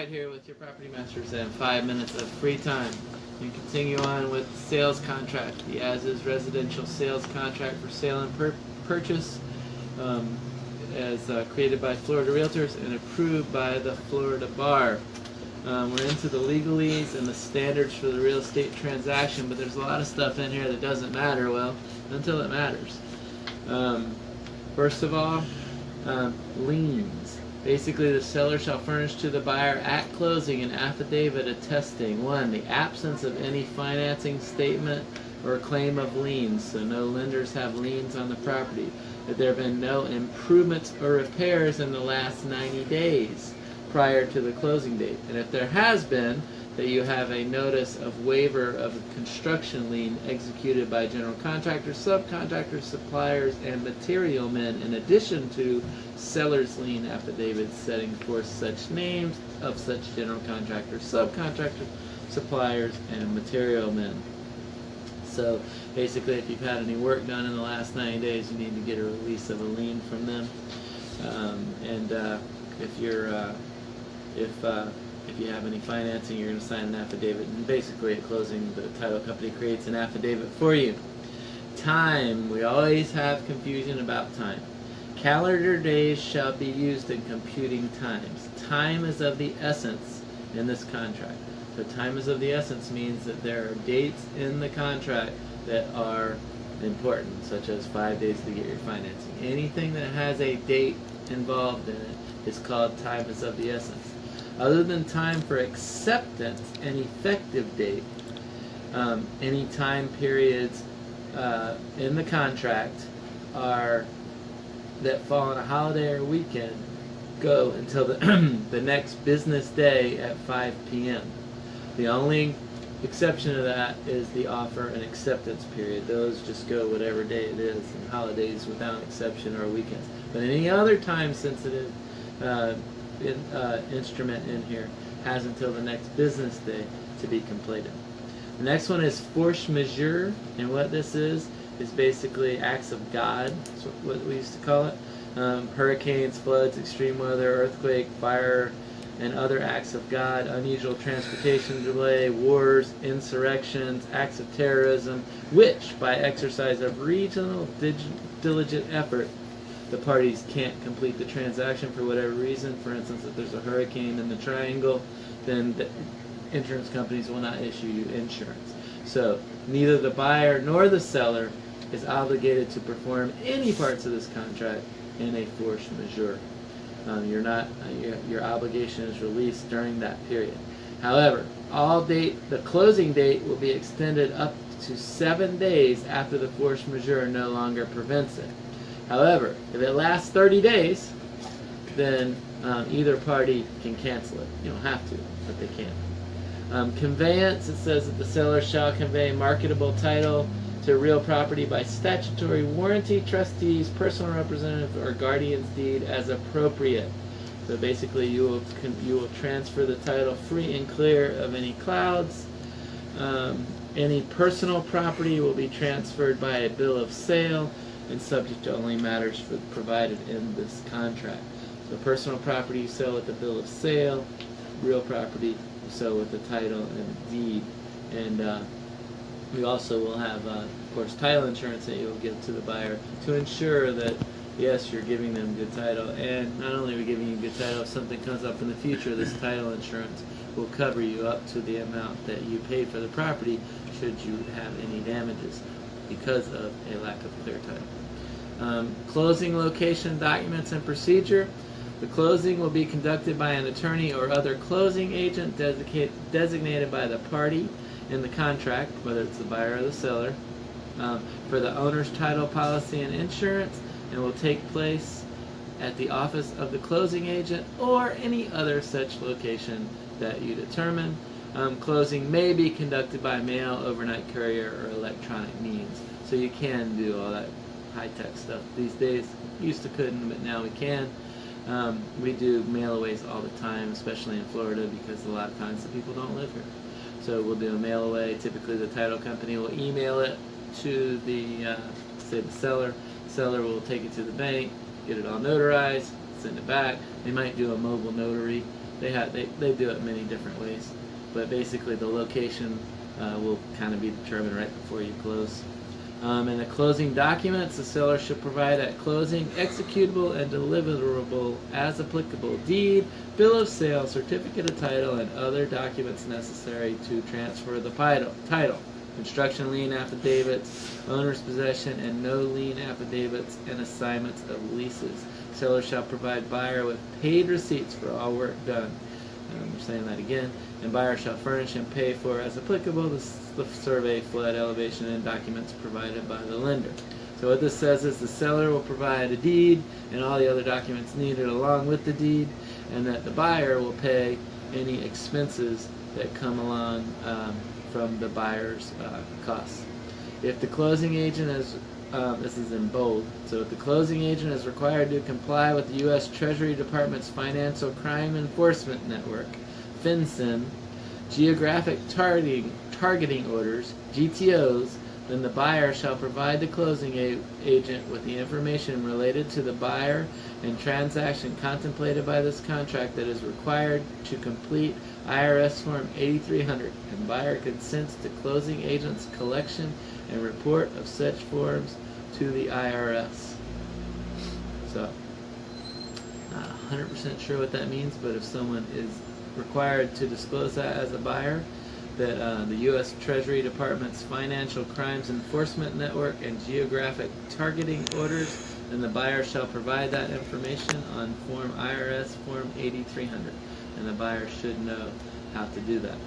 Clyde here with your property masters and 5 minutes of free time. And continue on with the sales contract, the as-is residential sales contract for sale and purchase, as created by Florida Realtors and approved by the Florida Bar. We're into the legalese and the standards for the real estate transaction, but there's a lot of stuff in here that doesn't matter, well, until it matters. First of all, liens. Basically, the seller shall furnish to the buyer at closing an affidavit attesting, 1, the absence of any financing statement or claim of liens, so no lenders have liens on the property, that there have been no improvements or repairs in the last 90 days prior to the closing date. And if there has been, that you have a notice of waiver of a construction lien executed by general contractors, subcontractors, suppliers, and material men, in addition to seller's lien affidavits setting forth such names of such general contractors, subcontractors, suppliers, and material men. So basically, if you've had any work done in the last 90 days, you need to get a release of a lien from them. If you have any financing, you're going to sign an affidavit, and basically at closing the title company creates an affidavit for you. Time. We always have confusion about time. Calendar days shall be used in computing times. Time is of the essence in this contract. So time is of the essence means that there are dates in the contract that are important, such as 5 days to get your financing. Anything that has a date involved in it is called time is of the essence. Other than time for acceptance and effective date, any time periods in the contract that fall on a holiday or weekend go until the next business day at 5 p.m. The only exception to that is the offer and acceptance period. Those just go whatever day it is, and holidays without exception or weekends. But any other time sensitive instrument in here has until the next business day to be completed. The next one is force majeure, and what this is basically acts of God. That's what we used to call it. Hurricanes, floods, extreme weather, earthquake, fire, and other acts of God, unusual transportation delay, wars, insurrections, acts of terrorism, which, by exercise of regional diligent effort, the parties can't complete the transaction for whatever reason. For instance, if there's a hurricane in the triangle, then the insurance companies will not issue you insurance. So neither the buyer nor the seller is obligated to perform any parts of this contract in a force majeure. Your obligation is released during that period. However, the closing date will be extended up to 7 days after the force majeure no longer prevents it. However, if it lasts 30 days, then either party can cancel it. You don't have to, but they can. Conveyance, it says that the seller shall convey marketable title to real property by statutory warranty, trustees, personal representative, or guardian's deed as appropriate. So basically, you will transfer the title free and clear of any clouds. Any personal property will be transferred by a bill of sale and subject to only matters provided in this contract. So personal property you sell with the bill of sale, real property you sell with the title and deed. And we also will have, of course, title insurance that you'll give to the buyer to ensure that, yes, you're giving them good title, and not only are we giving you good title, if something comes up in the future, this title insurance will cover you up to the amount that you paid for the property should you have any damages because of a lack of clear title. Closing location, documents, and procedure. The closing will be conducted by an attorney or other closing agent designated by the party in the contract, whether it's the buyer or the seller, for the owner's title, policy, and insurance, and will take place at the office of the closing agent or any other such location that you determine. Closing may be conducted by mail, overnight courier, or electronic means. So you can do all that high-tech stuff these days. Used to couldn't, but now we can. We do mail-aways all the time, especially in Florida, because a lot of times the people don't live here. So we'll do a mail-away. Typically the title company will email it to the, say, the seller. The seller will take it to the bank, get it all notarized, send it back. They might do a mobile notary They do it many different ways, but basically the location will kind of be determined right before you close. In the closing documents, the seller should provide at closing executable and deliverable as applicable deed, bill of sale, certificate of title, and other documents necessary to transfer the title. Construction lien affidavits, owner's possession, and no lien affidavits and assignments of leases. Seller shall provide buyer with paid receipts for all work done. We're saying that again. And buyer shall furnish and pay for, as applicable, the survey, flood, elevation, and documents provided by the lender. So what this says is the seller will provide a deed and all the other documents needed along with the deed, and that the buyer will pay any expenses that come along from the buyer's costs. If the closing agent is, this is in bold, so if the closing agent is required to comply with the U.S. Treasury Department's Financial Crime Enforcement Network, FinCEN, geographic targeting orders, GTOs, then the buyer shall provide the closing agent with the information related to the buyer and transaction contemplated by this contract that is required to complete IRS Form 8300, and buyer consents to closing agent's collection and report of such forms to the IRS. So, not 100% sure what that means, but if someone is required to disclose that as a buyer, that the U.S. Treasury Department's Financial Crimes Enforcement Network and geographic targeting orders, then the buyer shall provide that information on Form IRS Form 8300, and the buyer should know how to do that.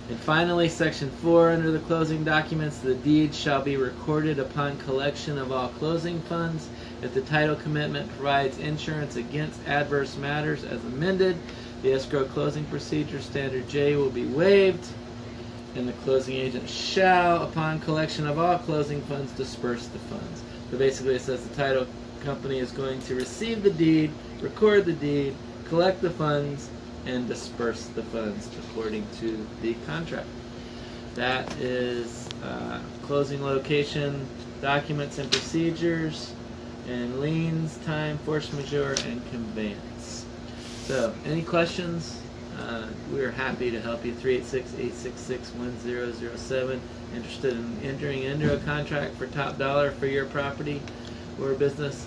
And finally, Section 4, under the closing documents, the deed shall be recorded upon collection of all closing funds. If the title commitment provides insurance against adverse matters as amended, the escrow closing procedure standard J will be waived, and the closing agent shall, upon collection of all closing funds, disperse the funds. So basically it says the title company is going to receive the deed, record the deed, collect the funds, and disperse the funds according to the contract. That is closing location, documents and procedures, and liens, time, force majeure, and conveyance. So, any questions? We're happy to help you. 386-866-1007. Interested in entering into a contract for top dollar for your property or business?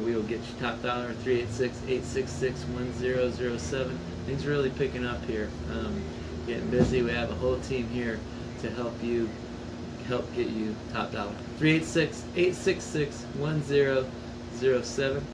We will get you top dollar. 386-866-1007. Things are really picking up here. Getting busy. We have a whole team here to help get you top dollar. 386-866-1007.